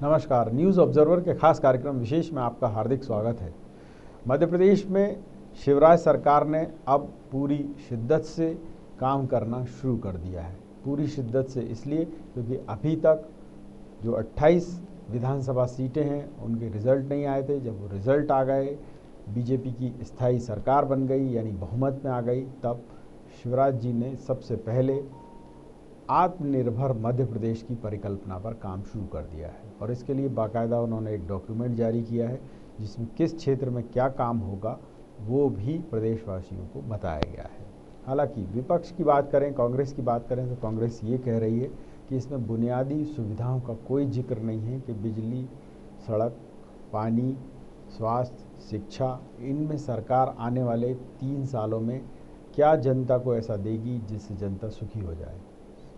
नमस्कार। News observer के खास कार्यक्रम विशेष में आपका हार्दिक स्वागत है। मध्य प्रदेश में शिवराज सरकार ने अब पूरी शिद्दत से काम करना शुरू कर दिया है। पूरी शिद्दत से इसलिए क्योंकि अभी तक जो 28 विधानसभा सीटें हैं उनके रिज़ल्ट नहीं आए थे। जब वो रिज़ल्ट आ गए, बीजेपी की स्थायी सरकार बन गई यानी बहुमत में आ गई, तब शिवराज जी ने सबसे पहले आत्मनिर्भर मध्य प्रदेश की परिकल्पना पर काम शुरू कर दिया है और इसके लिए बाकायदा उन्होंने एक डॉक्यूमेंट जारी किया है जिसमें किस क्षेत्र में क्या काम होगा वो भी प्रदेशवासियों को बताया गया है। हालांकि विपक्ष की बात करें, कांग्रेस की बात करें तो कांग्रेस ये कह रही है कि इसमें बुनियादी सुविधाओं का कोई जिक्र नहीं है कि बिजली, सड़क, पानी, स्वास्थ्य, शिक्षा, इनमें सरकार आने वाले 3 सालों में क्या जनता को ऐसा देगी जिससे जनता सुखी हो जाए।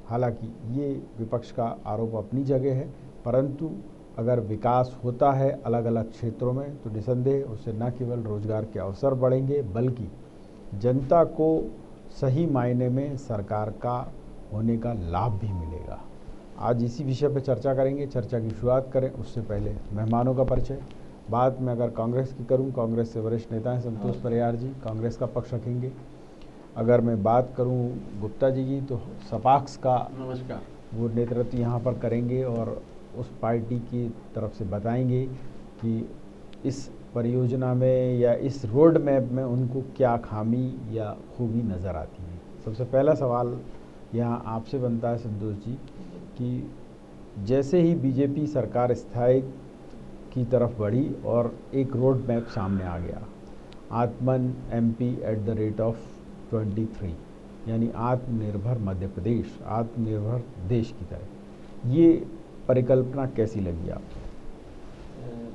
हालांकि ये विपक्ष का आरोप अपनी जगह है, परंतु अगर विकास होता है अलग अलग क्षेत्रों में तो निसंदेह उससे न केवल रोजगार के अवसर बढ़ेंगे बल्कि जनता को सही मायने में सरकार का होने का लाभ भी मिलेगा। आज इसी विषय पर चर्चा करेंगे। चर्चा की शुरुआत करें उससे पहले मेहमानों का परिचय। बात में अगर कांग्रेस की करूं, कांग्रेस से वरिष्ठ नेता हैं संतोष परियार जी, कांग्रेस का पक्ष रखेंगे। अगर मैं बात करूं गुप्ता जी की तो सपाक्स का नमस्कार वो नेतृत्व यहाँ पर करेंगे और उस पार्टी की तरफ से बताएंगे कि इस परियोजना में या इस रोड मैप में उनको क्या खामी या खूबी नज़र आती है। सबसे पहला सवाल यहाँ आपसे बनता है संतोष जी कि जैसे ही बीजेपी सरकार स्थायी की तरफ बढ़ी और एक रोड मैप सामने आ गया, आत्मन MP@23 यानी आत्मनिर्भर मध्य प्रदेश, आत्मनिर्भर देश की तरह, ये परिकल्पना कैसी लगी आपको?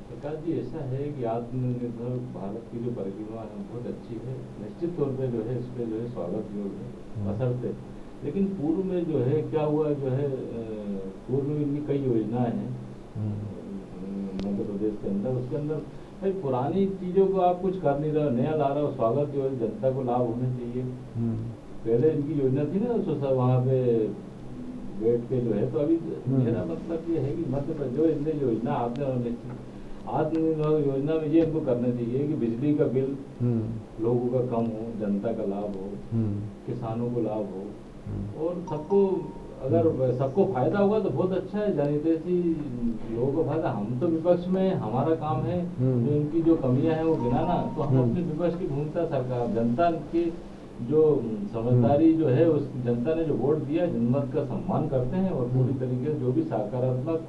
प्रकाश जी, ऐसा है कि आत्मनिर्भर भारत की जो परिकल्पना है बहुत अच्छी है। निश्चित तौर पे जो है इस पर जो है स्वागत योग है बशर्ते, लेकिन पूर्व में जो है क्या हुआ, जो है पूर्व में इनकी कई योजनाएं हैं मध्य प्रदेश के अंदर। उसके अंदर भाई पुरानी चीजों को आप कुछ कर नहीं रहे, नया ला रहा हो, स्वागत जो है जनता को लाभ होना चाहिए। पहले इनकी योजना थी ना सब वहाँ पे बैठ के जो है, तो अभी मेरा मतलब ये है कि मध्य प्रदेश जो इनने योजना आपने आत्मनिर्भर योजना में ये इनको करना चाहिए कि बिजली का बिल लोगों का कम हो, जनता का लाभ हो, किसानों को लाभ हो और सबको, अगर सबको फायदा होगा तो बहुत अच्छा है। जनहितैषी लोगों को फायदा। हम तो विपक्ष में, हमारा काम है जो इनकी जो कमियां हैं वो गिनाना, तो हम अपने विपक्ष की भूमिका सरकार, जनता की जो समझदारी जो है उस जनता ने जो वोट दिया, जनमत का सम्मान करते हैं और पूरी तरीके से जो भी सकारात्मक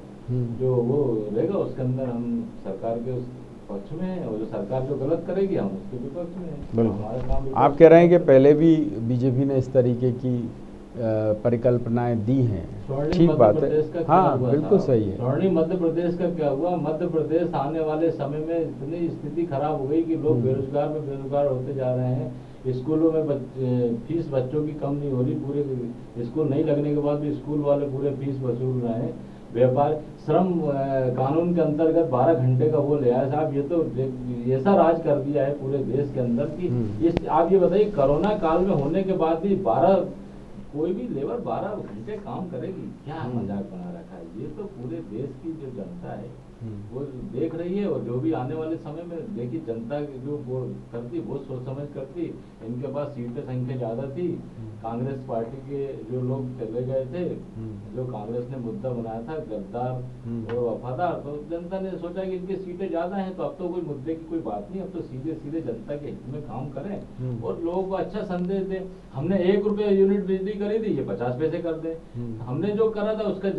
जो वो रहेगा उसके अंदर हम सरकार के उस पक्ष में है और जो सरकार जो गलत करेगी हम उसके विपक्ष में है। हमारा काम। आप कह रहे हैं कि पहले भी बीजेपी ने इस तरीके की परिकल्पनाएं दी हैं, ठीक बात है। हाँ, बिल्कुल सही है। स्वर्णिम मध्य प्रदेश का क्या हुआ? मध्य प्रदेश आने वाले समय में इतनी स्थिति खराब हो गई कि लोग बेरोजगार होते जा रहे हैं। स्कूलों में फीस बच्चों की कम नहीं हो रही, पूरे स्कूल नहीं लगने के बाद भी स्कूल वाले पूरे फीस वसूल रहे हैं। व्यापार श्रम कानून के अंतर्गत 12 घंटे का वो ले आया साहब। ये तो ऐसा राज कर दिया है पूरे देश के अंदर कि आप ये बताइए, कोरोना काल में होने के बाद भी कोई भी लेबर 12 घंटे काम करेगी? क्या मजाक बना रखा है? ये तो पूरे देश की जो जनता है वो देख रही है और जो भी आने वाले समय में देखिए जनता जो वो करती, बहुत सोच समझ करती। इनके पास सीटें संख्या ज्यादा थी, कांग्रेस पार्टी के जो लोग चले गए थे, जो कांग्रेस ने मुद्दा बनाया था गद्दार और वफादार, तो जनता ने सोचा कि इनकी सीटें ज्यादा हैं तो अब तो कोई मुद्दे की कोई बात नहीं, अब तो सीधे सीधे जनता के हित में काम करें और लोगों को अच्छा संदेश दें। हमने 1 रुपये यूनिट बिजली करी थी, ये 50 पैसे कर दे। हमने जो करा था उसका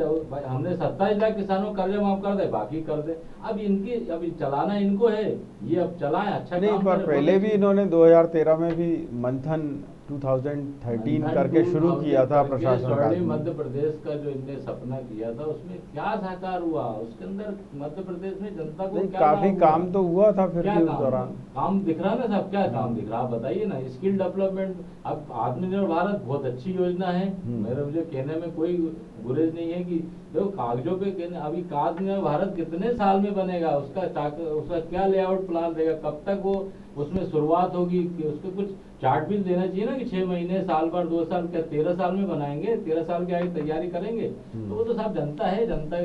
हमने 27 लाख किसानों को कर्जा माफ कर दे, बाकी कर दे। अब इनकी अभी चलाना इनको है, ये अब चलाएं, अच्छा नहीं। पर पहले भी इन्होंने 2013 में भी मंथन 2013 करके शुरू किया था प्रशासन। मध्य प्रदेश का जो इनने सपना किया था उसमें क्या साकार हुआ? उसके अंदर मध्य प्रदेश में जनता को क्या काफी काम तो हुआ था फिर भी उस दौरान। काम दिख रहा ना साहब, क्या काम दिख रहा आप बताइए ना। स्किल डेवलपमेंट, अब आत्मनिर्भर भारत बहुत अच्छी योजना है, मेरे मुझे कहने में कोई गुरेज नहीं है कि देखो कागजों पे कहने, अभी आत्मनिर्भर भारत कितने साल में बनेगा, उसका क्या लेआउट प्लान रहेगा, कब तक वो उसमें शुरुआत होगी, कि उसको कुछ चार्ट भी देना चाहिए ना कि 6 महीने, साल भर, 2 साल, क्या 13 साल में बनाएंगे, 13 साल की आगे तैयारी करेंगे। तो वो तो साहब जनता है, जनता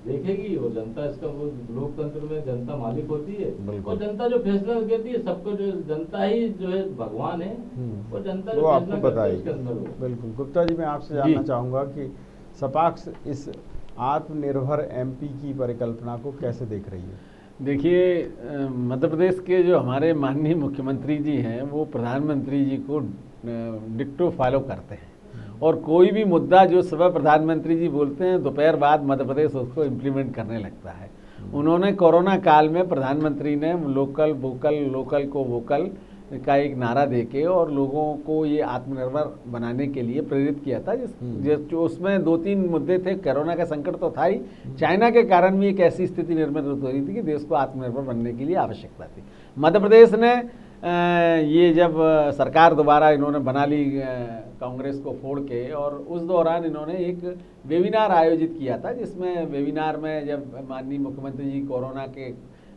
देखेगी और जनता इसका, वो लोकतंत्र में जनता मालिक होती है बिल्कुल। और जनता जो फैसला कहती है सबको, जो जनता ही जो है भगवान है और जनता वो जो आपको फैसला करती है बताएगी। उसके अंदर हो। बिल्कुल। गुप्ता जी, मैं आपसे जानना चाहूँगा कि सपाक्स इस आत्मनिर्भर एमपी की परिकल्पना को कैसे देख रही है? देखिए, मध्य प्रदेश के जो हमारे माननीय मुख्यमंत्री जी हैं वो प्रधानमंत्री जी को डिक्टो फॉलो करते हैं, और कोई भी मुद्दा जो सुबह प्रधानमंत्री जी बोलते हैं दोपहर बाद मध्य प्रदेश उसको इम्प्लीमेंट करने लगता है। उन्होंने कोरोना काल में प्रधानमंत्री ने लोकल वोकल, लोकल को वोकल का एक नारा देके और लोगों को ये आत्मनिर्भर बनाने के लिए प्रेरित किया था, जो उसमें 2-3 मुद्दे थे। कोरोना का संकट तो था ही, चाइना के कारण भी एक ऐसी स्थिति निर्मित हो रही थी कि देश को आत्मनिर्भर बनने के लिए आवश्यकता थी। मध्य प्रदेश ने ये जब सरकार दोबारा इन्होंने बना ली कांग्रेस को फोड़ के, और उस दौरान इन्होंने एक वेबिनार आयोजित किया था, जिसमें वेबिनार में जब माननीय मुख्यमंत्री जी कोरोना के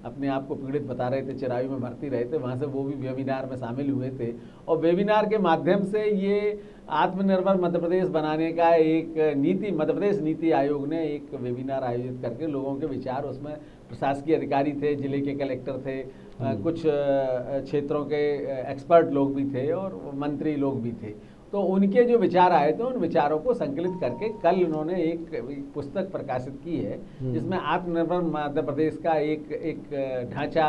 अपने आप को पीड़ित बता रहे थे, चिरायु में भर्ती रहे थे, वहाँ से वो भी वेबिनार में शामिल हुए थे। और वेबिनार के माध्यम से ये आत्मनिर्भर मध्य प्रदेश बनाने का एक नीति, मध्य प्रदेश नीति आयोग ने एक वेबिनार आयोजित करके लोगों के विचार, उसमें प्रशासकीय अधिकारी थे, जिले के कलेक्टर थे, कुछ क्षेत्रों के एक्सपर्ट लोग भी थे और मंत्री लोग भी थे। तो उनके जो विचार आए थे, उन विचारों को संकलित करके कल उन्होंने एक पुस्तक प्रकाशित की है, जिसमें आत्मनिर्भर मध्य प्रदेश का एक ढांचा,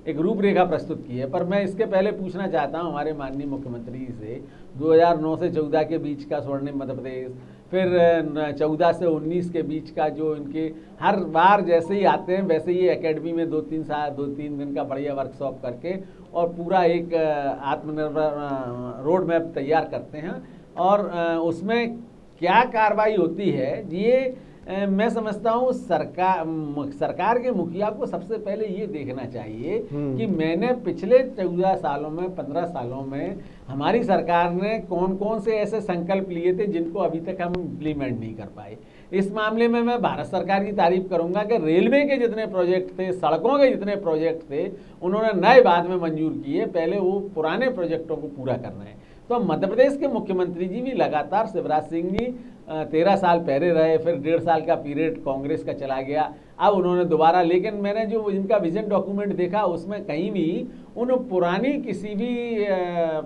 एक रूपरेखा प्रस्तुत की है। पर मैं इसके पहले पूछना चाहता हूं हमारे माननीय मुख्यमंत्री से, 2009 से 14 के बीच का स्वर्णिम मध्य प्रदेश, फिर 14 से 19 के बीच का, जो इनके हर बार जैसे ही आते हैं वैसे ही एकेडमी में 2-3 दिन का बढ़िया वर्कशॉप करके और पूरा एक आत्मनिर्भर रोड मैप तैयार करते हैं। और उसमें क्या कार्रवाई होती है, ये मैं समझता हूँ सरकार के मुखिया को सबसे पहले ये देखना चाहिए कि मैंने पिछले 14 सालों में, 15 सालों में हमारी सरकार ने कौन कौन से ऐसे संकल्प लिए थे जिनको अभी तक हम इम्प्लीमेंट नहीं कर पाए। इस मामले में मैं भारत सरकार की तारीफ करूंगा कि रेलवे के जितने प्रोजेक्ट थे, सड़कों के जितने प्रोजेक्ट थे, उन्होंने नए बाद में मंजूर किए, पहले वो पुराने प्रोजेक्टों को पूरा करना है। तो मध्य प्रदेश के मुख्यमंत्री जी भी लगातार, शिवराज सिंह जी 13 साल पहले रहे, फिर 1.5 साल का पीरियड कांग्रेस का चला गया, अब उन्होंने दोबारा, लेकिन मैंने जो इनका विजन डॉक्यूमेंट देखा उसमें कहीं भी उन पुरानी किसी भी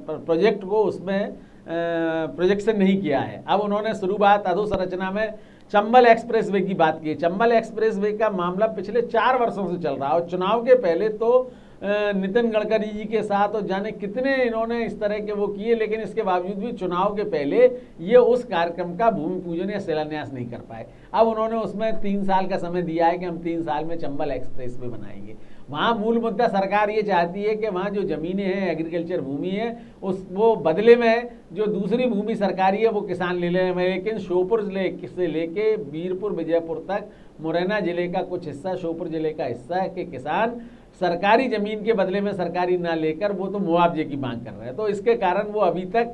प्रोजेक्ट को उसमें प्रोजेक्शन नहीं किया है। अब उन्होंने शुरुआत अधोसंरचना में चंबल एक्सप्रेसवे की बात की। चंबल एक्सप्रेसवे का मामला पिछले 4 वर्षों से चल रहा है और चुनाव के पहले तो नितिन गडकरी जी के साथ और जाने कितने इन्होंने इस तरह के वो किए, लेकिन इसके बावजूद भी चुनाव के पहले ये उस कार्यक्रम का भूमि पूजन या शिलान्यास नहीं कर पाए। अब उन्होंने उसमें 3 साल का समय दिया है कि हम 3 साल में चंबल एक्सप्रेसवे बनाएंगे। वहाँ मूल मुद्दा सरकार ये चाहती है कि वहाँ जो ज़मीनें हैं, एग्रीकल्चर भूमि है, वो बदले में जो दूसरी भूमि सरकारी है वो किसान ले लें। लेकिन श्योपुर जिले से लेके बीरपुर, विजयपुर तक मुरैना जिले का कुछ हिस्सा, श्योपुर जिले का हिस्सा है कि किसान सरकारी ज़मीन के बदले में सरकारी ना लेकर वो तो मुआवजे की मांग कर रहे हैं। तो इसके कारण वो अभी तक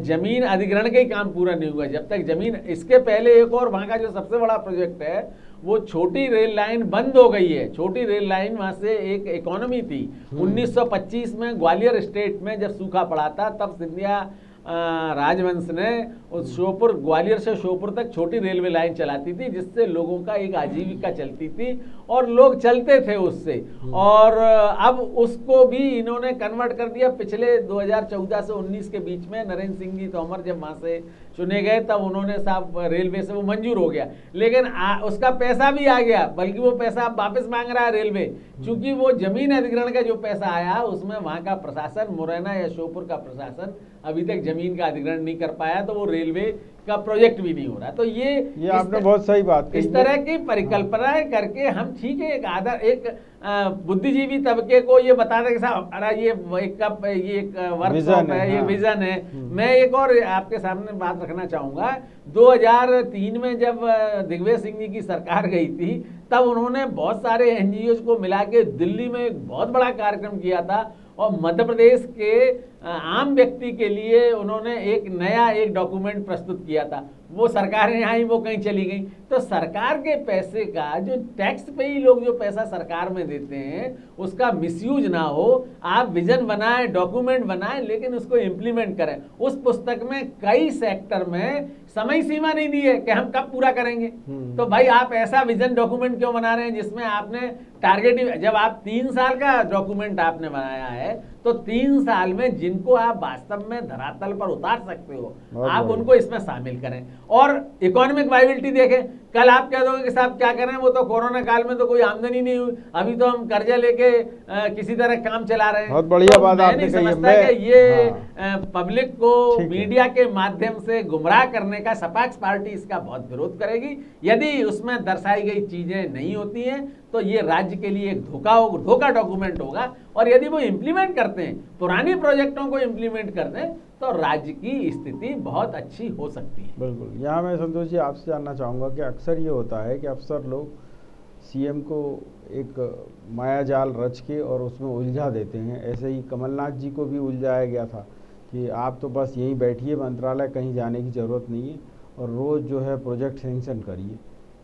जमीन अधिग्रहण का ही काम पूरा नहीं हुआ। जब तक जमीन, इसके पहले एक और वहाँ का जो सबसे बड़ा प्रोजेक्ट है वो छोटी रेल लाइन बंद हो गई है। छोटी रेल लाइन वहाँ से एक इकोनॉमी थी। 1925 में ग्वालियर स्टेट में जब सूखा पड़ा था, तब सिंधिया राजवंश ने उस श्योपुर, ग्वालियर से श्योपुर तक छोटी रेलवे लाइन चलाती थी, जिससे लोगों का एक आजीविका चलती थी और लोग चलते थे उससे। और अब उसको भी इन्होंने कन्वर्ट कर दिया। पिछले 2014 से 19 के बीच में नरेंद्र सिंह जी तोमर जब वहाँ से चुने गए, तब उन्होंने साहब रेलवे से वो मंजूर हो गया, लेकिन उसका पैसा भी आ गया, बल्कि वो पैसा अब वापस मांग रहा है रेलवे, क्योंकि वो जमीन अधिग्रहण का जो पैसा आया उसमें वहाँ का प्रशासन, मुरैना या श्योपुर का प्रशासन अभी तक जमीन का अधिग्रहण नहीं कर पाया, तो वो रेलवे का प्रोजेक्ट भी नहीं हो रहा। तो ये आपने बहुत सही बात कही। इस तरह की परिकल्पनाएं करके हम, ठीक है, एक बुद्धिजीवी तबके को ये बता दें कि साहब अरे ये एक वर्कशॉप है, ये विजन है। मैं एक और आपके सामने बात रखना चाहूंगा। 2003 में जब दिग्विजय सिंह जी की सरकार गई थी, तब उन्होंने बहुत सारे एनजीओ को मिला के दिल्ली में एक बहुत बड़ा कार्यक्रम किया था और मध्य प्रदेश के आम व्यक्ति के लिए उन्होंने एक नया डॉक्यूमेंट प्रस्तुत किया था। वो सरकारें आई, वो कहीं चली गई। तो सरकार के पैसे का, जो टैक्स पे ही लोग जो पैसा सरकार में देते हैं, उसका मिसयूज ना हो। आप विजन बनाएं, डॉक्यूमेंट बनाएं, लेकिन उसको इम्प्लीमेंट करें। उस पुस्तक में कई सेक्टर में समय सीमा नहीं दी है कि हम कब पूरा करेंगे। तो भाई आप ऐसा विजन डॉक्यूमेंट क्यों बना रहे हैं जिसमें आपने टारगेट, जब आप 3 साल का डॉक्यूमेंट आपने बनाया है तो 3 साल में जिनको आप वास्तव में धरातल पर उतार सकते हो आप उनको इसमें शामिल करें। और इकोनॉमिक वाइबिलिटी देखें। कल आप कह दोगे कि साहब क्या करें, वो तो कोरोना काल में तो कोई आमदनी नहीं हुई, अभी तो हम कर्जा लेके किसी तरह काम चला रहे हैं। बहुत बढ़िया तो बात मैं आपने नहीं कही है। समझता कि ये हाँ। पब्लिक को ठीक है। मीडिया के माध्यम से गुमराह करने का सपाक्स पार्टी इसका बहुत विरोध करेगी। यदि उसमें दर्शाई गई चीजें नहीं होती हैं तो ये राज्य के लिए एक धोखा डॉक्यूमेंट होगा। और यदि वो इम्प्लीमेंट करते हैं, पुरानी प्रोजेक्टों को इम्प्लीमेंट करते हैं, तो राज्य की स्थिति बहुत अच्छी हो सकती है। बिल्कुल। यहाँ मैं संतोष जी आपसे जानना चाहूँगा कि अक्सर ये होता है कि अफसर लोग सीएम को एक मायाजाल रच के और उसमें उलझा देते हैं। ऐसे ही कमलनाथ जी को भी उलझाया गया था कि आप तो बस यहीं बैठिए, मंत्रालय कहीं जाने की ज़रूरत नहीं है और रोज़ जो है प्रोजेक्ट सेंक्शन करिए।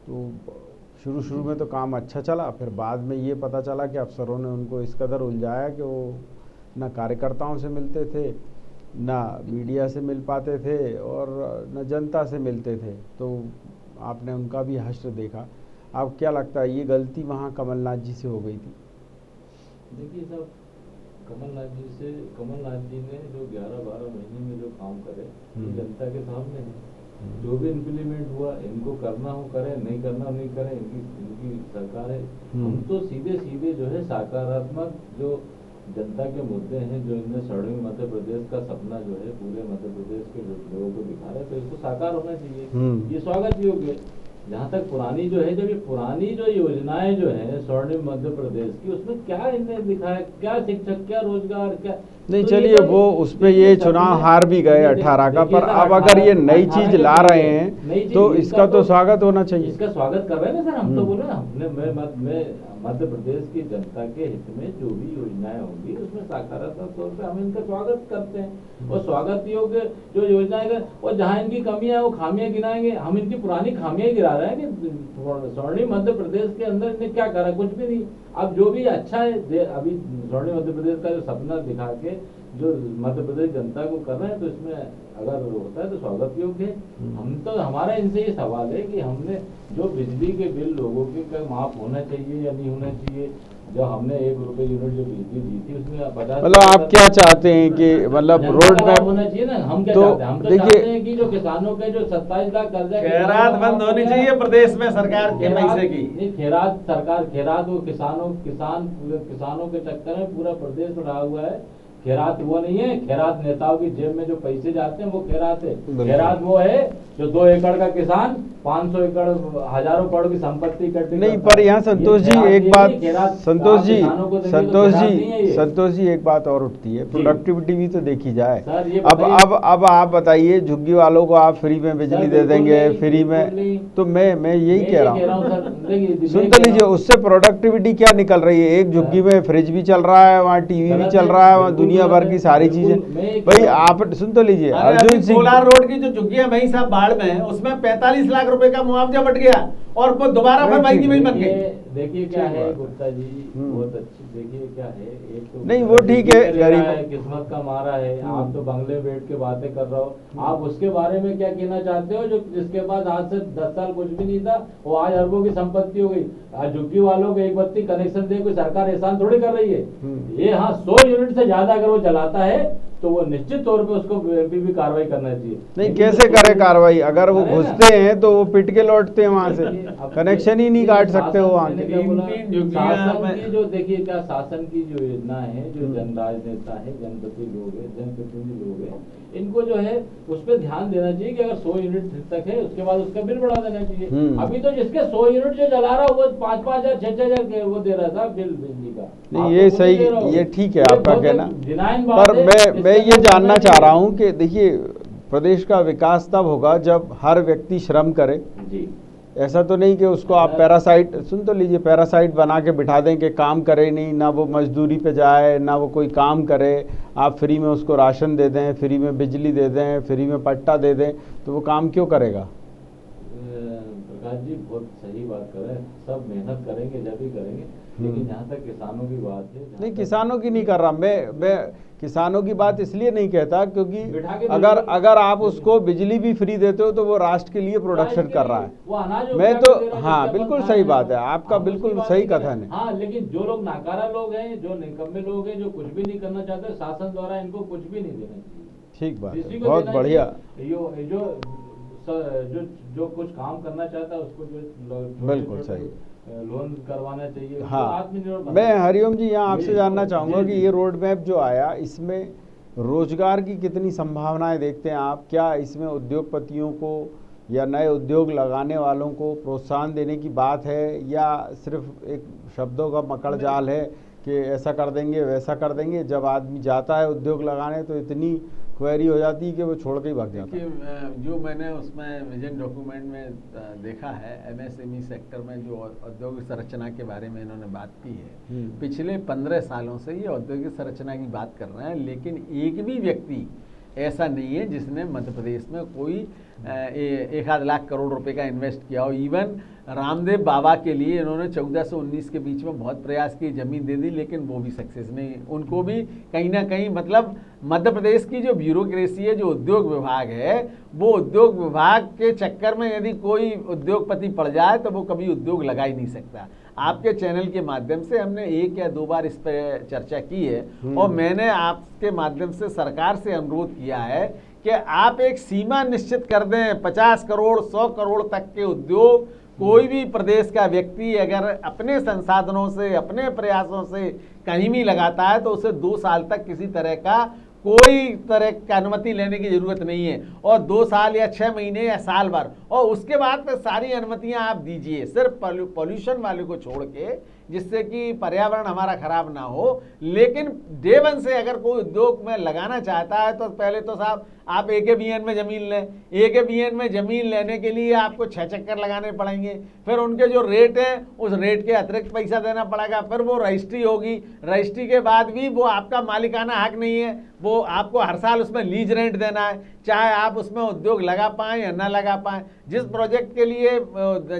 तो शुरू में तो काम अच्छा चला, फिर बाद में ये पता चला कि अफसरों ने उनको इस कदर उलझाया कि वो न कार्यकर्ताओं से मिलते थे, ना मीडिया से मिल पाते थे और न जनता से मिलते थे। तो आपने उनका भी हश्र देखा। आपको क्या लगता है ये गलती वहाँ कमलनाथ जी से हो गई थी? देखिए साहब, कमलनाथ जी ने जो 11-12 महीने में जो काम करे जनता के सामने है। जो भी इम्प्लीमेंट हुआ, इनको करना हो करें, नहीं करना नहीं करें, इनकी सरकार है। हम तो सीधे जो है सकारात्मक जो जनता के मुद्दे हैं, जो इनने स्वर्णिम मध्य प्रदेश का सपना जो है पूरे मध्य प्रदेश के लोगों को दिखा रहे हैं, तो इसको साकार होना चाहिए। ये स्वागत योग्य है। जहाँ तक पुरानी जो है, जब ये पुरानी जो योजनाएं जो है स्वर्णिम मध्य प्रदेश की, उसमें क्या इन्हें दिखाया, क्या शिक्षक, क्या रोजगार, क्या नहीं। तो चलिए वो उसमें ये चुनाव हार भी गए 18 का, पर अब अगर ये नई चीज ला रहे हैं तो इसका तो स्वागत होना चाहिए। इसका स्वागत कर रहे हैं ना सर, हम तो बोले ना, हमने मध्य प्रदेश की जनता के हित में जो भी योजनाएं होंगी उसमें सकारात्मक तौर पे हम इनका स्वागत करते हैं। और स्वागत योग्य जो योजनाएं, और जहाँ इनकी कमियां है वो खामियां गिनाएंगे। हम इनकी पुरानी खामियां गिरा रहे हैं कि स्वर्णिम मध्य प्रदेश के अंदर इन्हें क्या करा, कुछ भी नहीं। अब जो भी अच्छा है अभी स्वर्णिम मध्य प्रदेश का जो सपना दिखा के जो मध्य प्रदेश जनता को कर रहे हैं, तो इसमें अगर होता है तो स्वागत योग्य है। हम तो, हमारा इनसे ये सवाल है कि हमने जो बिजली के बिल लोगों के माफ होना चाहिए या नहीं होना चाहिए। जो हमने 1 रुपए यूनिट जो बिजली दी थी उसमें 50, मतलब आप क्या चाहते हैं कि मतलब रोड मैप होना चाहिए ना। हम क्या तो चाहते हैं, हम तो चाहते हैं कि जो किसानों के जो 27 लाख कर्जा, खैरात बंद होनी चाहिए प्रदेश में सरकार के पैसे की। नहीं, खैरात सरकार, खैरात वो किसानों के चक्कर में पूरा प्रदेश रहा हुआ है। खैरात वो नहीं है, खैरात नेताओं की जेब में जो पैसे जाते हैं वो खैरात है। खैरात वो है जो 2 एकड़ का किसान 500 एकड़, हजारों करोड़ की संपत्ति इकट्ठी नहीं। पर यहाँ संतोष जी एक बात, संतोष जी एक बात और उठती है, प्रोडक्टिविटी भी तो देखी जाए। अब आप बताइए, झुग्गी वालों को आप फ्री में बिजली दे देंगे, फ्री में, तो मैं यही कह रहा हूँ। सुन तो लीजिए, उससे प्रोडक्टिविटी क्या निकल रही है? एक झुग्गी में फ्रिज भी चल रहा है, वहाँ टीवी भी चल रहा है, वहाँ दुनिया भर की सारी चीजें। भाई आप सुन तो लीजिए, अर्जुन सिंह कोलार रोड की जो झुग्गियां भाई साहब बाढ़ में है, उसमें 45 लाख रुपए का मुआवजा बट गया और वो दोबारा फिर भाई की वही बन गई। देखिए क्या है गुप्ता जी, बहुत अच्छी, देखिए क्या है, एक तो नहीं वो ठीक है, गरीब किस्मत का मारा है। आप तो बंगले बैठ के बातें कर रहे हो, आप उसके बारे में क्या कहना चाहते हो जो जिसके पास आज से 10 साल कुछ भी नहीं था, वो आज अरबों की संपत्ति हो गई। आज झुग्गी वालों को 1 बत्ती कनेक्शन दे कोई सरकार एहसान थोड़ी कर रही है। ये हाँ 100 यूनिट से ज्यादा अगर वो चलाता है तो वो निश्चित तौर पे उसको भी कार्रवाई करना चाहिए। नहीं, कैसे करे कार्रवाई? अगर वो घुसते हैं तो वो पिट के लौटते हैं वहां से, कनेक्शन ही नहीं काट सकते वो वहां के। शासन की जो, देखिए क्या शासन की जो योजना है, जो जन राजनेता है, जनप्रतिनिधि लोग हैं, इनको जो है उस पर ध्यान देना चाहिए कि अगर 100 यूनिट तक है उसके बाद उसका बिल बढ़ा देना चाहिए। अभी तो जिसके 100 यूनिट जो जला रहा वो 5-5 हजार 6-6 हजार वो दे रहा था बिल बिजली का। नहीं ये सही, ये ठीक है आपका कहना, पर मैं ये जानना चाह रहा हूँ कि देखिए प्रदेश का विकास तब होगा जब हर व्यक्ति श्रम करे जी। ऐसा तो नहीं कि उसको आप पैरासाइट, सुन तो लीजिए, पैरासाइट बना के बिठा दें कि काम करे नहीं, ना वो मजदूरी पे जाए, ना वो कोई काम करे, आप फ्री में उसको राशन दे दें, फ्री में बिजली दे दें, फ्री में पट्टा दे दें, तो वो काम क्यों करेगा? प्रकाश जी बहुत सही बात कर रहे हैं, सब मेहनत करेंगे जब भी करेंगे, लेकिन जहाँ तक किसानों की बात है, नहीं किसानों की नहीं कर रहा मैं किसानों की बात इसलिए नहीं कहता क्योंकि बिठा के अगर आप उसको बिजली भी फ्री देते हो तो वो राष्ट्र के लिए प्रोडक्शन कर रहा है। वो अनाज मैं उपजा तो के दे रहा है, हाँ जब बिल्कुल खा सही रहे हैं बात है, हम। आपका हम उसकी बिल्कुल बात सही नहीं कर रहे। कथन है। हाँ, लेकिन जो लोग नाकारा लोग हैं, जो निकम्मे लोग हैं, जो कुछ भी नहीं करना चाहते, शासन द्वारा इनको कुछ भी नहीं देना चाहिए। ठीक बात किसी है, को बहुत देना बढ़िया। चाहिए, जो जो कुछ काम करना चाहता है उसको जो बिल्कुल सही। लोन करवाना चाहिए, उसको हाँ आत्मनिर्भर बनाना मैं हरिओम जी यहाँ आपसे जी, जानना जी, चाहूँगा कि जी। ये रोड मैप जो आया इसमें रोजगार की कितनी संभावनाएं देखते हैं आप? क्या इसमें उद्योगपतियों को या नए उद्योग लगाने वालों को प्रोत्साहन देने की बात है, या सिर्फ एक शब्दों का मकड़ जाल है कि ऐसा कर देंगे वैसा कर देंगे, जब आदमी जाता है उद्योग लगाने तो इतनी क्वेरी हो जाती है कि वो छोड़ के ही भाग जाता है? देखिए जो मैंने उसमें विजन डॉक्यूमेंट में देखा है, एमएसएमई सेक्टर में जो औद्योगिक संरचना के बारे में इन्होंने बात की है, पिछले 15 सालों से ये औद्योगिक संरचना की बात कर रहे हैं, लेकिन एक भी व्यक्ति ऐसा नहीं है जिसने मध्य प्रदेश में कोई 1 लाख करोड़ रुपए का इन्वेस्ट किया हो। इवन रामदेव बाबा के लिए इन्होंने 14 से 19 के बीच में बहुत प्रयास किए, जमीन दे दी, लेकिन वो भी सक्सेस नहीं। उनको भी कहीं ना कहीं मतलब मध्य प्रदेश की जो ब्यूरोक्रेसी है, जो उद्योग विभाग है, वो उद्योग विभाग के चक्कर में यदि कोई उद्योगपति पड़ जाए तो वो कभी उद्योग लगा ही नहीं सकता। आपके चैनल के माध्यम से हमने 1 या 2 बार इस पर चर्चा की है, और मैंने आपके माध्यम से सरकार से अनुरोध किया है कि आप एक सीमा निश्चित कर दें, 50 करोड़ 100 करोड़ तक के उद्योग कोई भी प्रदेश का व्यक्ति अगर अपने संसाधनों से, अपने प्रयासों से कहीं भी लगाता है तो उसे 2 साल तक किसी तरह का कोई तरह की अनुमति लेने की जरूरत नहीं है, और 2 साल या 6 महीने या साल भर, और उसके बाद फिर सारी अनुमतियां आप दीजिए, सिर्फ पॉल्यूशन वाले को छोड़ के, जिससे कि पर्यावरण हमारा खराब ना हो। लेकिन डे 1 से अगर कोई उद्योग में लगाना चाहता है तो पहले तो साहब आप AKBN में जमीन लें। AKBN में जमीन लेने के लिए आपको 6 चक्कर लगाने पड़ेंगे, फिर उनके जो रेट है उस रेट के अतिरिक्त पैसा देना पड़ेगा, फिर वो रजिस्ट्री होगी, रजिस्ट्री के बाद भी वो आपका मालिकाना हक नहीं है, वो आपको हर साल उसमें लीज रेंट देना है, चाहे आप उसमें उद्योग लगा पाएं या ना लगा पाएं। जिस प्रोजेक्ट के लिए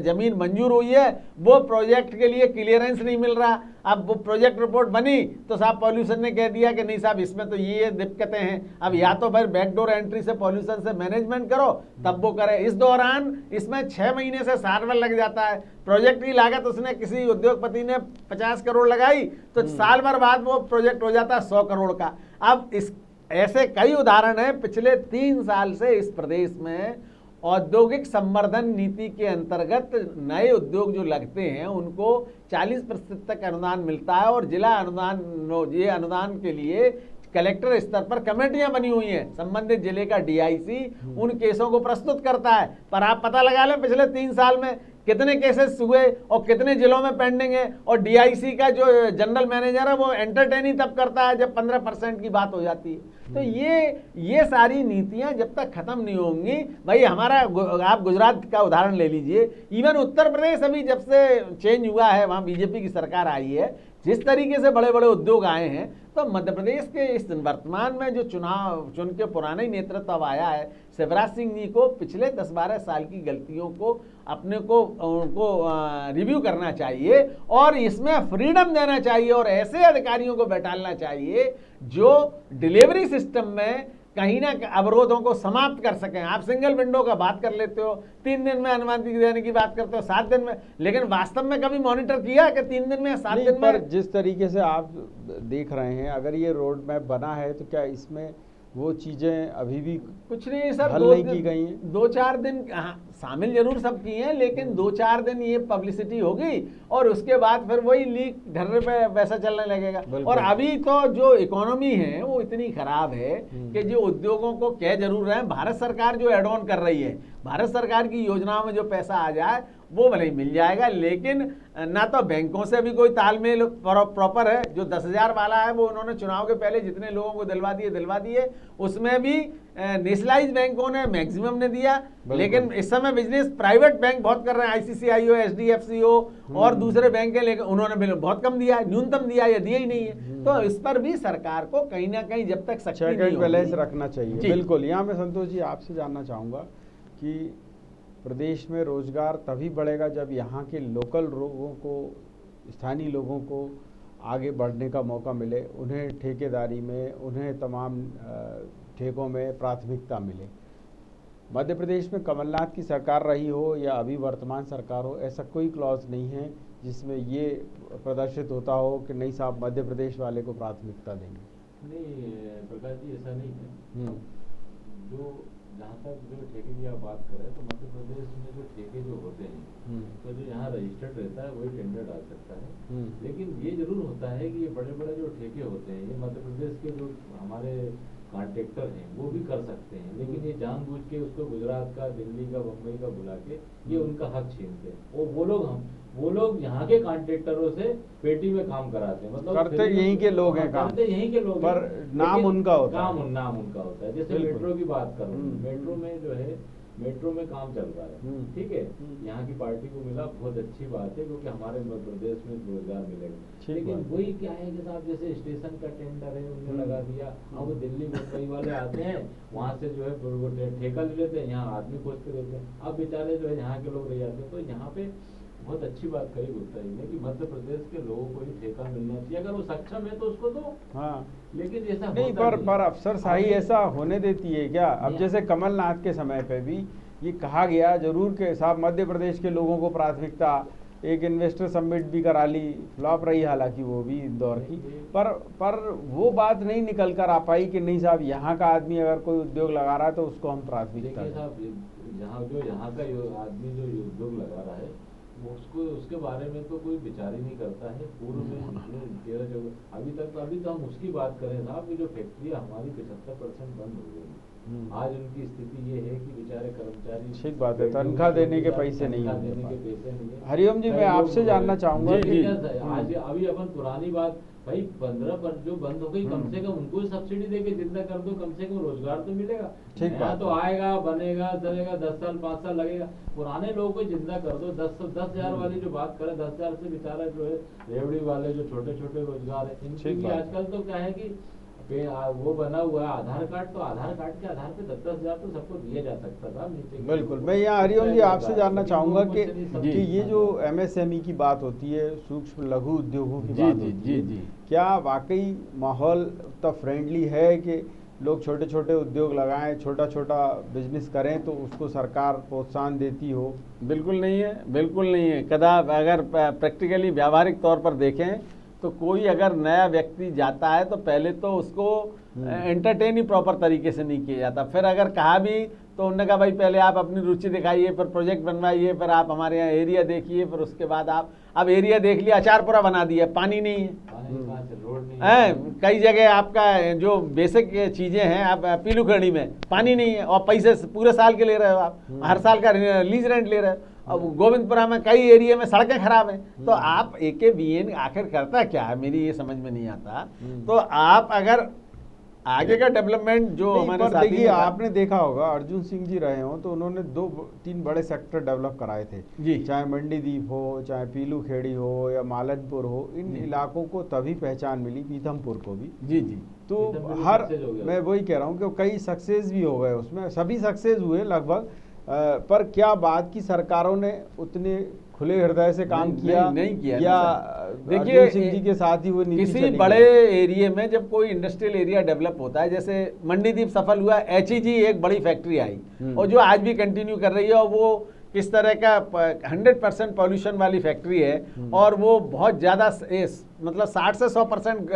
जमीन मंजूर हुई है वो प्रोजेक्ट के लिए क्लियरेंस नहीं मिल रहा। अब वो प्रोजेक्ट रिपोर्ट बनी तो साहब पॉल्यूशन ने कह दिया कि नहीं साहब इसमें तो ये दिक्कतें हैं, अब या तो फिर बैकडोर एंट्री से पॉल्यूशन से मैनेजमेंट करो तब वो करे। इस दौरान इसमें 6 महीने से साल भर लग जाता है। प्रोजेक्ट की लागत उसने किसी उद्योगपति ने 50 करोड़ लगाई तो साल भर बाद वो प्रोजेक्ट हो जाता है 100 करोड़ का। अब इस ऐसे कई उदाहरण हैं। पिछले 3 साल से इस प्रदेश में औद्योगिक संवर्धन नीति के अंतर्गत नए उद्योग जो लगते हैं उनको 40% तक अनुदान मिलता है, और जिला अनुदान, ये अनुदान के लिए कलेक्टर स्तर पर कमेटियां बनी हुई हैं। संबंधित जिले का DIC उन केसों को प्रस्तुत करता है, पर आप पता लगा लें पिछले 3 साल में कितने केसेस हुए और कितने जिलों में पेंडिंग है। और DIC का जो जनरल मैनेजर है वो एंटरटेन ही तब करता है जब 15% की बात हो जाती है। तो ये सारी नीतियां जब तक खत्म नहीं होंगी, भाई हमारा आप गुजरात का उदाहरण ले लीजिए, इवन उत्तर प्रदेश अभी जब से चेंज हुआ है, वहां BJP की सरकार आई है, जिस तरीके से बड़े बड़े उद्योग आए हैं, तो मध्य प्रदेश के इस वर्तमान में जो चुनाव चुन के पुराना ही नेतृत्व अब आया है, शिवराज सिंह जी को पिछले 10-12 साल की गलतियों को अपने को उनको रिव्यू करना चाहिए और इसमें फ्रीडम देना चाहिए और ऐसे अधिकारियों को बैठालना चाहिए जो डिलीवरी सिस्टम में कहीं ना अवरोधों को समाप्त कर सकें। आप सिंगल विंडो का बात कर लेते हो, 3 दिन में अनुमति देने की बात करते हो, 7 दिन में, लेकिन वास्तव में कभी मॉनिटर किया कि 3 दिन में या 7 दिन में? जिस तरीके से आप देख रहे हैं, अगर ये रोड मैप बना है तो क्या इसमें वो चीजें अभी भी कुछ नहीं सर, हल नहीं की गई हैं? 2-4 दिन शामिल जरूर सब की हैं, लेकिन 2-4 दिन ये पब्लिसिटी होगी और उसके बाद फिर वही लीक ढर्रे पे वैसा चलने लगेगा। और अभी तो जो इकोनॉमी है वो इतनी खराब है कि जो उद्योगों को कह जरूर रहे हैं, भारत सरकार जो एड ऑन कर रही है, भारत सरकार की योजनाओं में जो पैसा आ जाए वो भले ही मिल जाएगा, लेकिन ना तो बैंकों से भी कोई तालमेल प्रॉपर है। जो 10,000 वाला है वो उन्होंने चुनाव के पहले जितने लोगों को दिलवा दिए उसमें भी नेशनलाइज बैंकों ने मैक्सिमम ने दिया, लेकिन इस समय बिजनेस प्राइवेट बैंक बहुत कर रहे हैं, ICICI हो, SDFC हो और दूसरे बैंक है, लेकिन उन्होंने बहुत कम दिया, न्यूनतम दिया या दिया ही नहीं है। तो इस पर भी सरकार को कहीं ना कहीं जब तक सख्ती नहीं होगी, बैलेंस रखना चाहिए। बिल्कुल। यहाँ मैं संतोष जी आपसे जानना चाहूँगा कि प्रदेश में रोजगार तभी बढ़ेगा जब यहाँ के लोकल लोगों को, स्थानीय लोगों को आगे बढ़ने का मौका मिले, उन्हें ठेकेदारी में, उन्हें तमाम ठेकों में प्राथमिकता मिले। मध्य प्रदेश में कमलनाथ की सरकार रही हो या अभी वर्तमान सरकार हो, ऐसा कोई क्लॉज नहीं है जिसमें ये प्रदर्शित होता हो कि नहीं साहब मध्य प्रदेश वाले को प्राथमिकता देंगे। नहीं प्रकाश जी, ऐसा नहीं है। जो जहाँ तक जो ठेके की आप बात करें तो मध्य प्रदेश में जो ठेके जो होते हैं तो जो यहाँ रजिस्टर्ड रहता है वही टेंडर डाल सकता है। लेकिन ये जरूर होता है कि ये बड़े बड़े जो ठेके होते हैं ये मध्य प्रदेश के जो हमारे कॉन्ट्रैक्टर हैं वो भी कर सकते हैं, लेकिन ये जानबूझ के उसको गुजरात का, दिल्ली का, बम्बई का बुला के ये उनका हक छीनते हैं। वो लोग यहाँ के कॉन्ट्रैक्टरों से पेटी में काम कराते हैं, मतलब करते यहीं के लोग हैं काम, करते यहीं के लोग पर नाम उनका होता है। नाम उनका होता है। जैसे मेट्रो की बात करूँ, मेट्रो में जो है मेट्रो में काम चल रहा है, ठीक है, यहाँ की पार्टी को मिला, बहुत अच्छी बात है, क्योंकि हमारे मध्य प्रदेश में रोजगार मिलेगा। लेकिन वही क्या है कि साहब जैसे स्टेशन का टेंडर है उन्होंने लगा दिया, अब वो दिल्ली मुंबई वाले आते हैं, वहाँ से जो है ठेका ले लेते हैं, यहाँ आदमी खोजते रहते हैं, अब बेचारे जो है यहाँ के लोग रह जाते हैं। तो यहाँ पे बहुत अच्छी बात कही गुप्ता जी ने कि मध्य प्रदेश के लोगों को ही ठेका मिलना चाहिए, अगर वो सक्षम है तो उसको दो। हाँ, लेकिन ऐसा नहीं, पर अफसरशाही ऐसा होने देती है क्या? अब जैसे कमलनाथ के समय पे भी ये कहा गया जरूर कि साहब मध्य प्रदेश के लोगों को प्राथमिकता, एक इन्वेस्टर समिट भी करा ली, फ्लॉप रही हालांकि वो भी इंदौर की, पर वो बात नहीं निकल कर आ पाई कि नहीं साहब यहाँ का आदमी अगर कोई उद्योग लगा रहा है तो उसको हम प्राथमिकता दें। साहब यहाँ का आदमी जो उद्योग लगा रहा है उसके बारे में तो कोई विचार ही नहीं करता है। पूर्व में अभी तो हम उसकी बात करें साहब कि जो फैक्ट्री हमारी 75% बंद हो गई, आज उनकी स्थिति ये है कि बेचारे कर्मचारी, ठीक बात है, तनख्वाह देने के पैसे नहीं है। हरिओम जी, मैं आपसे जानना चाहूंगा कि आज अभी अपन पुरानी बात भाई 15 पर जो बंद हो गई, कम से कम उनको सब्सिडी देके जिंदा कर दो, कम से कम रोजगार तो मिलेगा। ठीक बात तो आएगा, बनेगा, चलेगा, 10 साल 5 साल लगेगा, पुराने लोगों को जिंदा कर दो। 10,000 वाली जो बात करें, 10,000 से बेचारा जो है रेवड़ी वाले जो छोटे छोटे रोजगार है, इनकी आजकल तो क्या है कि वो बना हुआ है आधार कार्ड, तो आधार कार्ड के आधार पे 10,000 तो सबको दिया जा सकता था नीचे। बिल्कुल, मैं यहाँ हरिओम जी आपसे जानना चाहूंगा कि ये जो MSME की बात होती है, सूक्ष्म लघु उद्योगों की बात होती है, क्या वाकई माहौल तो फ्रेंडली है कि लोग छोटे छोटे उद्योग लगाएं, छोटा छोटा बिजनेस करें तो उसको सरकार प्रोत्साहन देती हो? बिल्कुल नहीं है, बिल्कुल नहीं है। कदापि अगर प्रैक्टिकली व्यावहारिक तौर पर देखें तो कोई अगर नया व्यक्ति जाता है तो पहले तो उसको एंटरटेन ही प्रॉपर तरीके से नहीं किया जाता। फिर अगर कहा भी तो उन्होंने कहा भाई पहले आप अपनी रुचि दिखाइए, फिर प्रोजेक्ट बनवाइए, फिर आप हमारे यहाँ एरिया देखिए, फिर उसके बाद आप अब एरिया देख लिया, अचार पूरा बना दिया, पानी नहीं है, कई जगह आपका जो बेसिक चीजें हैं, आप पीलूखड़ी में पानी नहीं है और पैसे पूरे साल के ले रहे हो, आप हर साल का लीज रेंट ले रहे हो। अब गोविंदपुरा में कई एरिया में सड़कें खराब हैं, तो आप AKBN आखिर करता क्या है, मेरी ये समझ में नहीं आता। तो आप अगर आगे का डेवलपमेंट जो हमारे साथी, देखिए आपने देखा होगा अर्जुन सिंह जी रहे हो तो उन्होंने 2-3 बड़े सेक्टर डेवलप कराए थे जी, चाहे मंडीदीप हो, चाहे पीलूखेड़ी हो या मालनपुर हो, इन इलाकों को तभी पहचान मिली, पीथमपुर को भी। जी जी, तो मैं वही कह रहा हूँ कि कई सक्सेस भी हो गए उसमें, सभी सक्सेस हुए लगभग, पर क्या बात की सरकारों ने उतने खुले हृदय से काम नहीं किया या देखिए सिंह जी के साथ ही वो नीति किसी बड़े एरिया में जब कोई इंडस्ट्रियल एरिया डेवलप होता है, जैसे मंडीदीप सफल हुआ, HEG एक बड़ी फैक्ट्री आई और जो आज भी कंटिन्यू कर रही है, और वो किस तरह का 100% पॉल्यूशन वाली फैक्ट्री है और वो बहुत ज़्यादा मतलब 60 से 100%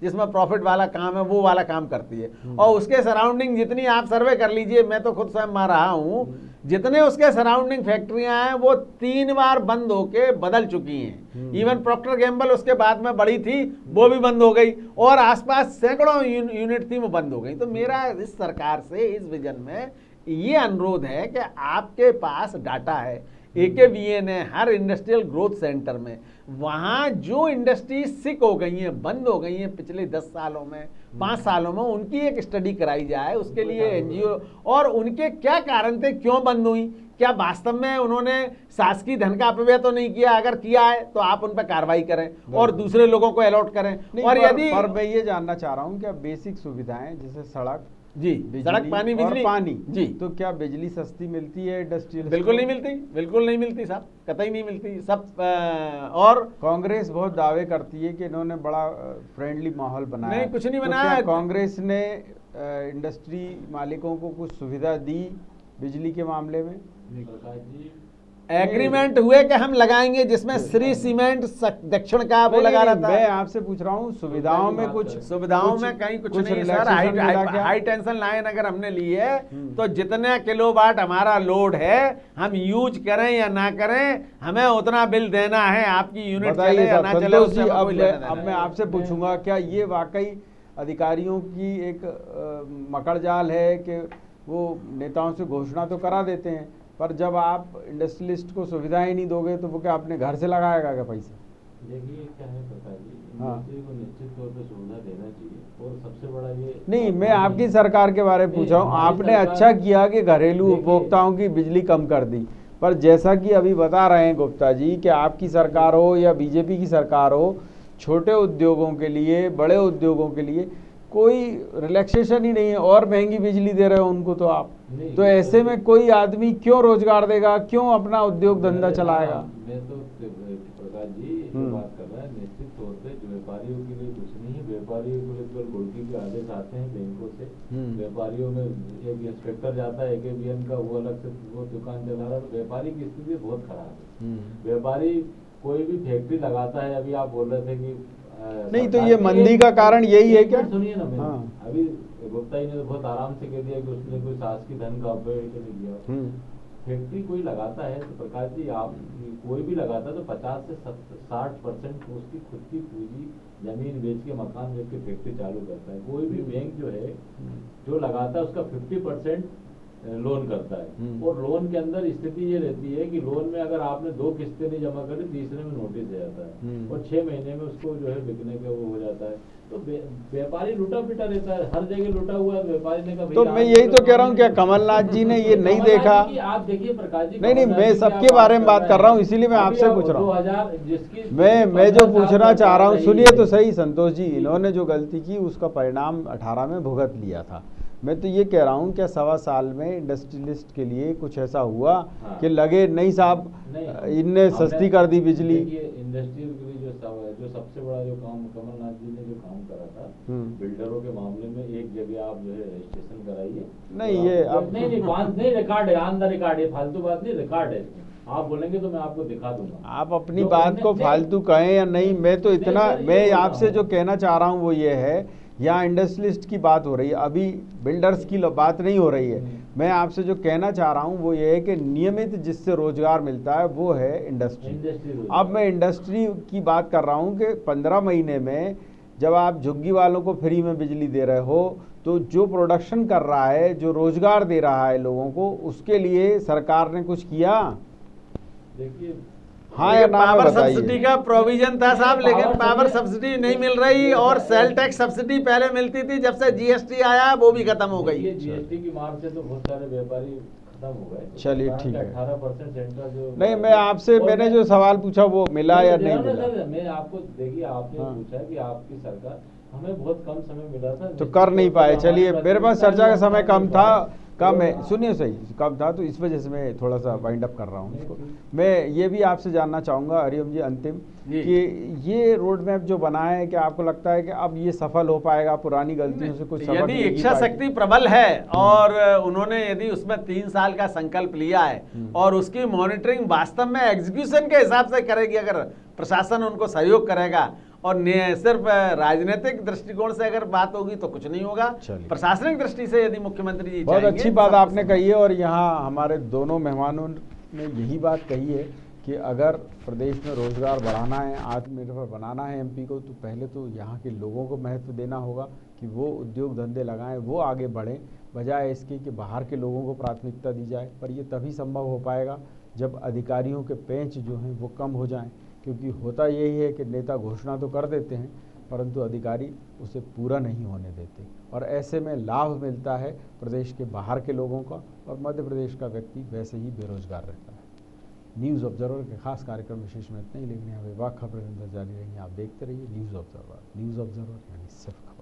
जिसमें प्रॉफिट वाला काम है वो वाला काम करती है। और उसके सराउंडिंग जितनी आप सर्वे कर लीजिए, मैं तो खुद स्वयं वहाँ रहा हूँ, जितने उसके सराउंडिंग फैक्ट्रियां हैं वो 3 बार बंद होके बदल चुकी हैं। इवन प्रॉक्टर गैम्बल उसके बाद में बड़ी थी, वो भी बंद हो गई, और आसपास सैकड़ों यूनिट थी वो बंद हो गई। तो मेरा इस सरकार से इस विजन में ये अनुरोध है कि आपके पास डाटा है, AKBN है हर इंडस्ट्रियल ग्रोथ सेंटर में, वहाँ जो इंडस्ट्री सिक हो गई हैं, बंद हो गई हैं पिछले 10 सालों में, 5 सालों में, उनकी एक स्टडी कराई जाए, उसके लिए NGO, और उनके क्या कारण थे, क्यों बंद हुई, क्या वास्तव में उन्होंने शासकीय धन का अपव्यय तो नहीं किया, अगर किया है तो आप उन पर कार्रवाई करें और दूसरे लोगों को अलॉट करें। और यदि पर मैं ये जानना चाह रहा हूँ कि बेसिक सुविधाएं जैसे सड़क जी, सड़क, पानी, बिजली और पानी जी। तो क्या बिजली सस्ती मिलती है इंडस्ट्रियल? बिल्कुल नहीं मिलती, बिल्कुल नहीं मिलती साहब, कतई नहीं मिलती सब। और कांग्रेस बहुत दावे करती है कि इन्होंने बड़ा फ्रेंडली माहौल बनाया। नहीं, कुछ नहीं तो बनाया। क्या कांग्रेस ने इंडस्ट्री मालिकों को कुछ सुविधा दी बिजली के मामले में? प्रकाश जी, एग्रीमेंट हुए कि हम लगाएंगे, जिसमें श्री सीमेंट दक्षिण का वो लगा रहता मैं है। आपसे पूछ रहा हूँ सुविधाओं में कुछ, सुविधाओं में कहीं कुछ नहीं सर। relaxation मिला क्या? हाई टेंशन लाइन अगर हमने ली है तो जितने किलोवाट हमारा लोड है हम यूज करें या ना करें, हमें उतना बिल देना है। आपकी यूनिट चले बताइए या साहब, ना चले, संतोष उससे जी, हमें कोई लेना देना अब नहीं। मैं आपसे पूछूंगा, क्या ये वाकई अधिकारियों की एक मकड़ जाल है कि वो नेताओं से घोषणा तो करा देते हैं, पर जब आप इंडस्ट्रियलिस्ट को सुविधाएं नहीं दोगे तो वो क्या अपने घर से लगाएगा क्या पैसा? देखिए क्या है प्रकाश जी, हाँ। इंडस्ट्री को निश्चित तौर पे सुविधा देना चाहिए। और सबसे बड़ा ये नहीं, मैं आपकी सरकार के बारे में पूछ रहा हूँ। हमारी आपने सरकार- अच्छा किया कि घरेलू देखिए- उपभोक्ताओं की बिजली कम कर दी, पर जैसा कि अभी बता रहे हैं गुप्ता जी कि आपकी सरकार हो या बीजेपी की सरकार हो, छोटे उद्योगों के लिए, बड़े उद्योगों के लिए कोई रिलैक्सेशन ही नहीं है और महंगी बिजली दे रहे हो उनको तो आप। नहीं, तो ऐसे में कोई आदमी क्यों रोजगार देगा, क्यों अपना उद्योग धंधा चलाएगा? मैं तो प्रकाश जी जो बात कर रहा है, निश्चित तौर पे जो व्यापारियों के लिए कुछ नहीं है। व्यापारियों के लिए केवल गुड़की के आदेश आते हैं बैंकों से। व्यापारियों में एक इंस्पेक्टर जाता है AKBN का, वो अलग से वो दुकान चला रहा है। तो व्यापारी की स्थिति बहुत खराब है। व्यापारी कोई भी फैक्ट्री लगाता है, अभी आप बोल रहे थे कि नहीं, तो ये मंदी का कारण यही है क्या? सुनिए ना, मैं हाँ। अभी गुप्ता जी ने तो बहुत आराम से कह दिया कि उसने कोई शासकीय धन का उपयोग नहीं किया। फैक्ट्री कोई लगाता है तो प्रकाश जी, आप कोई भी लगाता है तो 50 से 60% उसकी खुद की पूंजी जमीन बेच के, मकान बेच के फैक्ट्री चालू करता है। कोई भी बैंक जो है जो लगाता है उसका 50% लोन करता है। और लोन के अंदर स्थिति ये रहती है कि लोन में अगर आपने 2 किस्तें नहीं जमा करी, तीसरे में नोटिस आ जाता है और 6 महीने में उसको जो है बिकने का वो हो जाता है। तो व्यापारी लूटा पिटा रहता है, हर जगह लूटा हुआ है व्यापारी ने। तो मैं यही तो कह रहा हूँ, क्या कमलनाथ जी ने ये नहीं देखा? आप देखिए प्रकाश जी, नहीं, मैं सबके बारे में बात कर रहा हूँ, इसीलिए मैं आपसे पूछ रहा हूँ। 2000 जिसकी मैं जो पूछना चाह रहा हूँ, सुनिए तो सही संतोष जी, इन्होंने जो गलती की उसका परिणाम 18 में भुगत लिया था। मैं तो ये कह रहा हूँ क्या 1.25 साल में इंडस्ट्रियलिस्ट के लिए कुछ ऐसा हुआ कि लगे नहीं साहब इनने सस्ती कर दी बिजली? इंडस्ट्रियल के लिए जो सबसे बड़ा जो काम कमलनाथ जी ने जो काम करा था बिल्डरों के मामले में, एक जगह आप जो है रजिस्ट्रेशन कराइए। नहीं, ये अब नहीं बात नहीं, रिकॉर्ड है, ऑन द रिकॉर्ड है, फालतू बात नहीं, रिकॉर्ड है। आप बोलेंगे तो मैं आपको दिखा दूंगा। आप अपनी बात को फालतू कहें या नहीं, मैं तो इतना, मैं आपसे जो कहना चाह रहा हूँ वो ये है, यहाँ इंडस्ट्रियलिस्ट की बात हो रही है, अभी बिल्डर्स की बात नहीं हो रही है। मैं आपसे जो कहना चाह रहा हूँ वो ये है कि नियमित जिससे रोजगार मिलता है वो है इंडस्ट्री। अब मैं इंडस्ट्री की बात कर रहा हूँ कि 15 महीने में जब आप झुग्गी वालों को फ्री में बिजली दे रहे हो, तो जो प्रोडक्शन कर रहा है, जो रोजगार दे रहा है लोगों को, उसके लिए सरकार ने कुछ किया? देखिए, हाँ या ना? पावर सब्सिडी का प्रोविजन था साहब, लेकिन पावर सब्सिडी नहीं मिल रही। और सेल टैक्स सब्सिडी पहले मिलती थी, जब से GST आया वो भी खत्म हो गई। GST की मार से तो बहुत सारे व्यापारी खत्म हो गए। चलिए ठीक है। 18% सेंट्रल जो नहीं, मैं आपसे, मैंने जो सवाल पूछा वो मिला या नहीं मिला? मैं आपको, देखिए आपने पूछा कि आपकी सरकार, हमें बहुत कम समय मिला था तो कर नहीं पाए। चलिए, मेरे पास चर्चा का समय कम था, कम है, सुनिए सही, कम था, तो इस वजह से मैं थोड़ा सा वाइंड अप कर रहा हूँ इसको। मैं ये भी आपसे जानना चाहूँगा हरिओम जी अंतिम, कि ये रोड मैप जो बना है, क्या आपको लगता है कि अब ये सफल हो पाएगा? पुरानी गलतियों से कुछ सबक? यदि इच्छा शक्ति प्रबल है और उन्होंने यदि उसमें 3 साल का संकल्प लिया है और उसकी मॉनिटरिंग वास्तव में एग्जीक्यूशन के हिसाब से करेगी, अगर प्रशासन उनको सहयोग करेगा और सिर्फ राजनीतिक दृष्टिकोण से अगर बात होगी तो कुछ नहीं होगा। प्रशासनिक दृष्टि से यदि मुख्यमंत्री जी बहुत अच्छी बात आपने कही है, और यहाँ हमारे दोनों मेहमानों ने यही बात कही है कि अगर प्रदेश में रोजगार बढ़ाना है, आत्मनिर्भर बनाना है MP को, तो पहले तो यहाँ के लोगों को महत्व देना होगा कि वो उद्योग धंधे लगाएं, वो आगे बढ़ें, बजाय इसके कि बाहर के लोगों को प्राथमिकता दी जाए। पर ये तभी संभव हो पाएगा जब अधिकारियों के पेंच जो हैं वो कम हो जाएं, क्योंकि होता यही है कि नेता घोषणा तो कर देते हैं परंतु अधिकारी उसे पूरा नहीं होने देते, और ऐसे में लाभ मिलता है प्रदेश के बाहर के लोगों का, और मध्य प्रदेश का व्यक्ति वैसे ही बेरोजगार रहता है। न्यूज़ ऑब्जर्वर के खास कार्यक्रम विशेष में इतना ही, लेकिन यहाँ बेबाक खबरें जारी रहेंगी। आप देखते रहिए न्यूज़ ऑब्जर्वर यानी सिर्फ खबर।